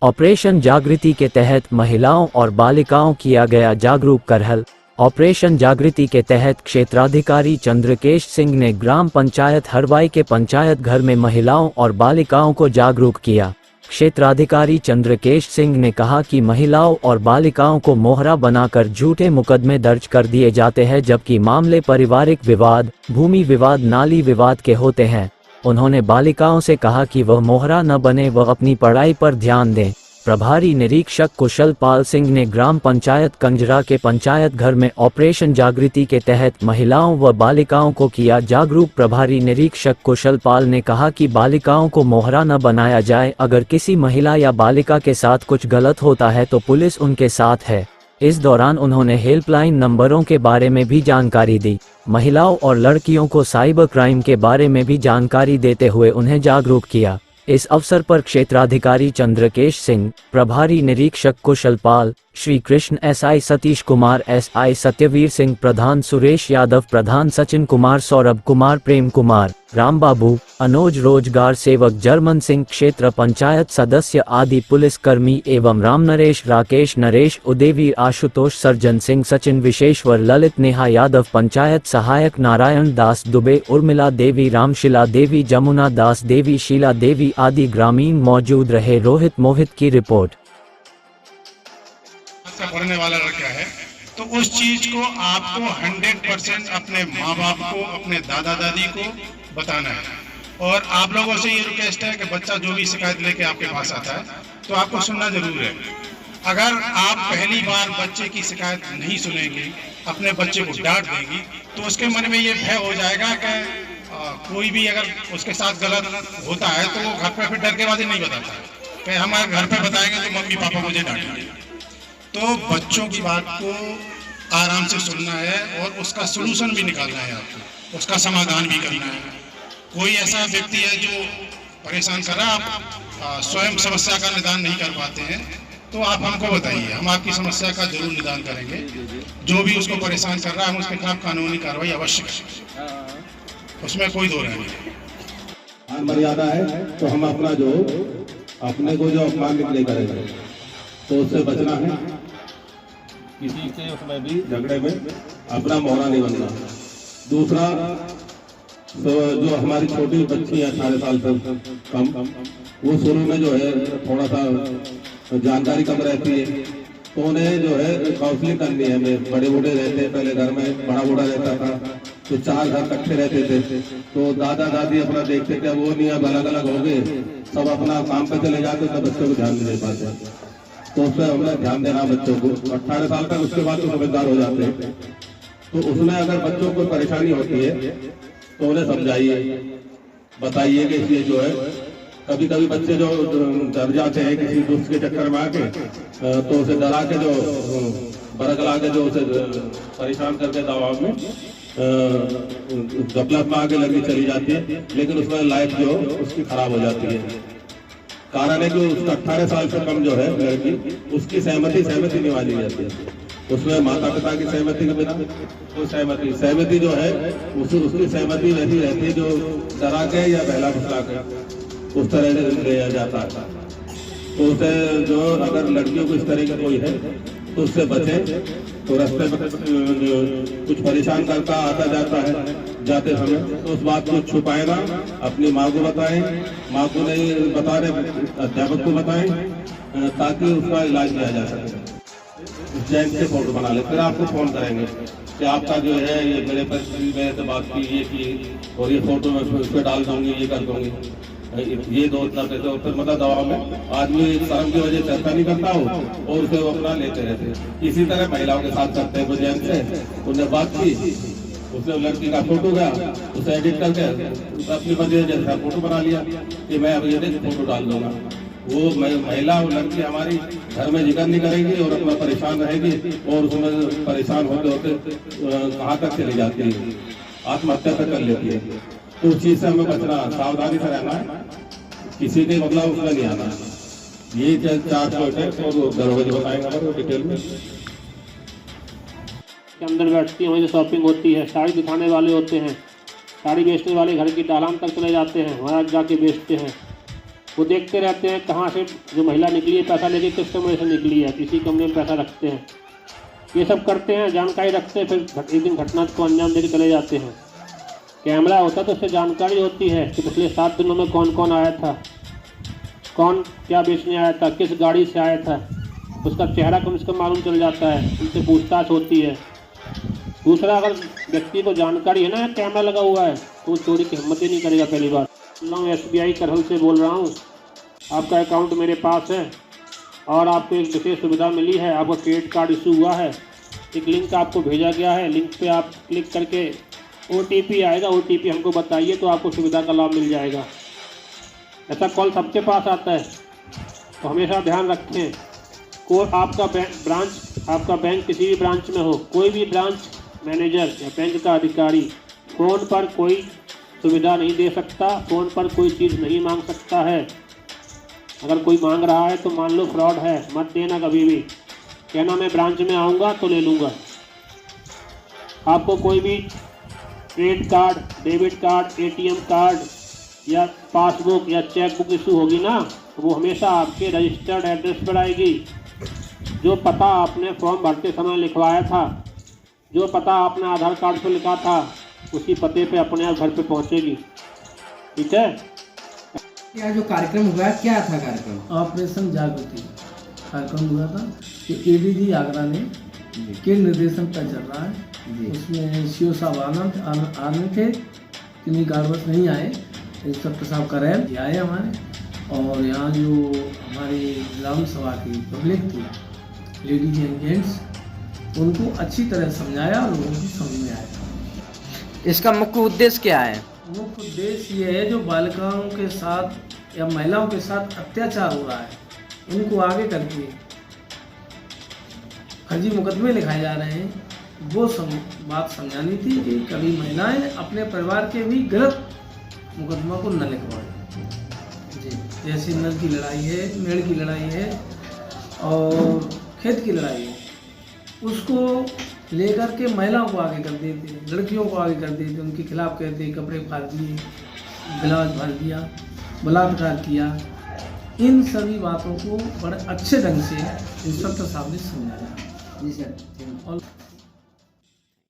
Operation जागृति के तहत महिलाओं और बालिकाओं किया गया जागरूक करहल। ऑपरेशन जागृति के तहत क्षेत्राधिकारी चंद्रकेश सिंह ने ग्राम पंचायत हरवाई के पंचायत घर में महिलाओं और बालिकाओं को जागरूक किया। क्षेत्राधिकारी चंद्रकेश सिंह ने कहा कि महिलाओं और बालिकाओं को मोहरा बनाकर झूठे मुकदमे दर्ज कर दिए जाते हैं, जबकि मामले पारिवारिक विवाद, भूमि विवाद, नाली विवाद के होते हैं। उन्होंने बालिकाओं से कहा कि वह मोहरा न बने, वह अपनी पढ़ाई पर ध्यान दें। प्रभारी निरीक्षक कुशल पाल सिंह ने ग्राम पंचायत कंजरा के पंचायत घर में ऑपरेशन जागृति के तहत महिलाओं व बालिकाओं को किया जागरूक। प्रभारी निरीक्षक कुशल पाल ने कहा कि बालिकाओं को मोहरा न बनाया जाए। अगर किसी महिला या बालिका के साथ कुछ गलत होता है तो पुलिस उनके साथ है। इस दौरान उन्होंने हेल्पलाइन नंबरों के बारे में भी जानकारी दी। महिलाओं और लड़कियों को साइबर क्राइम के बारे में भी जानकारी देते हुए उन्हें जागरूक किया। इस अवसर पर क्षेत्राधिकारी चंद्रकेश सिंह, प्रभारी निरीक्षक कुशल पाल, श्री कृष्ण एसआई सतीश कुमार, एसआई सत्यवीर सिंह, प्रधान सुरेश यादव, प्रधान सचिन कुमार, सौरभ कुमार, प्रेम कुमार, राम बाबू, अनुज, रोजगार सेवक जर्मन सिंह, क्षेत्र पंचायत सदस्य आदि पुलिस कर्मी एवं राम नरेश, राकेश, नरेश, उदयवीर, आशुतोष, सर्जन सिंह, सचिन, विशेश्वर, ललित, नेहा यादव, पंचायत सहायक नारायण दास दुबे, उर्मिला देवी, रामशिला देवी, जमुना दास देवी, शीला देवी आदि ग्रामीण मौजूद रहे। रोहित मोहित की रिपोर्ट। पढ़ने वाला लड़का है तो उस चीज को आपको 100% अपने माँ बाप को, अपने दादा दादी को बताना है। और आप लोगों से ये रिक्वेस्ट है कि बच्चा जो भी शिकायत लेके आपके पास आता है तो आपको सुनना जरूर है। अगर आप पहली बार बच्चे की शिकायत नहीं सुनेंगे, अपने बच्चे को डांट देंगी, तो उसके मन में ये भय हो जाएगा कि कोई भी अगर उसके साथ गलत होता है तो वो घर पे फिर डर के बाद नहीं बताता कि हमारे घर पे बताएंगे तो मम्मी पापा मुझे डांटेंगे। तो बच्चों की बात को आराम से सुनना है और उसका सलूशन भी निकालना है, आपको उसका समाधान भी करना है। कोई ऐसा व्यक्ति है जो परेशान कर रहा है, आप स्वयं समस्या का निदान नहीं कर पाते हैं, तो आप हमको बताइए, हम आपकी समस्या का जरूर निदान करेंगे। जो भी उसको परेशान कर रहा है हम उसके खिलाफ कानूनी कार्रवाई अवश्य करेंगे, उसमें कोई दो नहीं। मर्यादा है तो हम अपना जो अपने को जो अपमान नहीं करेंगे तो उससे बचना है। किसी से उसमें भी झगड़े में अपना मोहरा नहीं बनना। दूसरा, तो जो हमारी छोटी बच्ची है 18 साल से कम, वो शुरू में जो है थोड़ा सा जानकारी कम रहती है, तो उन्हें जो है काउंसलिंग करनी है। बड़े बूढ़े रहते हैं, पहले घर में बड़ा बूढ़ा रहता था तो 4 घर इकट्ठे रहते थे, तो दादा दादी अपना देखते थे। वो नहीं, अब अलग अलग हो गए, सब अपना काम पे चले जाते, तो बच्चों को ध्यान नहीं दे पाते। तो उस पर हमें ध्यान देना बच्चों को। 18 साल तक उसके बाद तो समझदार हो जाते हैं। तो उसमें अगर बच्चों को परेशानी होती है तो उन्हें समझाइए, बताइए कि ये जो है, कभी कभी बच्चे जो डर जाते हैं किसी दोस्त के चक्कर में आके, तो उसे डरा के जो बरगला के जो उसे परेशान करके दबाव में गपलत में आगे लगी चली जाती है, लेकिन उसमें लाइफ जो उसकी खराब हो जाती है। कारण है कि उसका 18 साल से कम जो है लड़की, उसकी सहमति नहीं मानी जाती है। उसमें माता पिता की सहमति के बिना वो सहमति जो है उसकी सहमति वैसी रहती है जो डरा के या बहला फुसला के उस तरह से लिया जाता है। तो उसे जो अगर लड़कियों को इस तरह का कोई है तो उससे बचे। तो रास्ते में कुछ परेशान करता आता जाता है जाते समय, तो उस बात को छुपाए ना, अपनी माँ को बताएं, माँ को नहीं बता रहे अध्यापक को बताएं, ताकि उसका इलाज किया जा सके। जैन से फोटो बना ले, फिर आपको फोन करेंगे कि आपका जो है ये मेरे से बात की, ये की, और ये फोटो मैं उस पर डाल दूंगी, ये कर दूंगी, ये दो इतना देते हो। फिर मतलब दबाव में आदमी शर्म की वजह से चर्चा नहीं करता हो और उसे वो अपना लेते रहते। इसी तरह महिलाओं के साथ करते हैं। वो जैन से उन्हें बात की, उसने लड़की का फोटो गया, उसे एडिट करके अपनी मर्जी जैसा फोटो बना लिया कि मैं अब ये फोटो डाल दूंगा। वो महिला और लड़की हमारी घर में जिक्र नहीं करेगी और अपना परेशान रहेगी, और उसमें परेशान होते होते कहाँ तक चली जाती है, आत्महत्या तक कर लेती है। तो उस चीज से हमें बचना, सावधानी से रहना है, किसी के मतलब उसमें नहीं आना। ये 4 पॉइंट है और दरवाजे बताएंगे डिटेल में। के अंदर बैठती है, वहीं शॉपिंग होती है, साड़ी दिखाने वाले होते हैं, साड़ी बेचने वाले घर की दालान तक चले जाते हैं, वहाँ जाके बेचते हैं। वो देखते रहते हैं कहाँ से जो महिला निकली है पैसा लेके, किस कमरे से निकली है, किसी कमरे में पैसा रखते हैं, ये सब करते हैं, जानकारी रखते हैं, फिर एक दिन घटना को अंजाम देकर चले जाते हैं। कैमरा होता है तो उससे जानकारी होती है कि पिछले 7 दिनों में कौन कौन आया था, कौन क्या बेचने आया था, किस गाड़ी से आया था, उसका चेहरा कम से कम मालूम चल जाता है, उनसे पूछताछ होती है। दूसरा, अगर व्यक्ति को जानकारी है ना कैमरा लगा हुआ है तो वो चोरी की हिम्मत ही नहीं करेगा। पहली बार SBI करहल से बोल रहा हूँ, आपका अकाउंट मेरे पास है और आपको एक विशेष सुविधा मिली है, आपका क्रेडिट कार्ड इशू हुआ है, एक लिंक आपको भेजा गया है, लिंक पे आप क्लिक करके OTP आएगा, OTP हमको बताइए तो आपको सुविधा का लाभ मिल जाएगा। ऐसा कॉल सबके पास आता है, तो हमेशा ध्यान रखें। आपका ब्रांच, आपका बैंक किसी भी ब्रांच में हो, कोई भी ब्रांच मैनेजर या बैंक का अधिकारी फ़ोन पर कोई सुविधा नहीं दे सकता, फ़ोन पर कोई चीज़ नहीं मांग सकता है। अगर कोई मांग रहा है तो मान लो फ्रॉड है, मत देना कभी भी, कहना मैं ब्रांच में आऊँगा तो ले लूँगा। आपको कोई भी credit card, debit card, ATM card या पासबुक या चेकबुक इशू होगी ना, तो वो हमेशा आपके रजिस्टर्ड एड्रेस पर आएगी। जो पता आपने फॉर्म भरते समय लिखवाया था, जो पता आपने आधार कार्ड पर लिखा था, उसी पते पे अपने आप घर पे पहुंचेगी। ठीक है। यह जो कार्यक्रम हुआ क्या था कार्यक्रम? ऑपरेशन जागृति कार्यक्रम हुआ था कि ADG आगरा ने के निर्देशन पर चल रहा है। उसमें CO साहब आने थे, किन्हीं कारणवश नहीं आए, इंस्पेक्टर साहब करैल आए हमारे, और यहाँ जो हमारी ग्राम सभा की पब्लिक थी, लेडीज एंड जेंट्स, उनको अच्छी तरह समझाया और लोगों की समझ में आया। इसका मुख्य उद्देश्य क्या है? मुख्य उद्देश्य ये है जो बालिकाओं के साथ या महिलाओं के साथ अत्याचार हो रहा है, उनको आगे करके फर्जी मुकदमे लिखाए जा रहे हैं, वो बात समझानी थी कि कभी महिलाएं अपने परिवार के भी गलत मुकदमा को न लिखवाएं। जी, जैसे नल की लड़ाई है, मेड़ की लड़ाई है और खेत की लड़ाई है, उसको लेकर के महिलाओं को आगे कर देते, लड़कियों को आगे कर देते, उनके खिलाफ कहते कपड़े फाड़ दिए, ब्लाउज फाड़ दिया, बलात्कार किया। इन सभी बातों को बड़े अच्छे ढंग से इंस्पेक्टर साहब ने समझाया। जी सर। और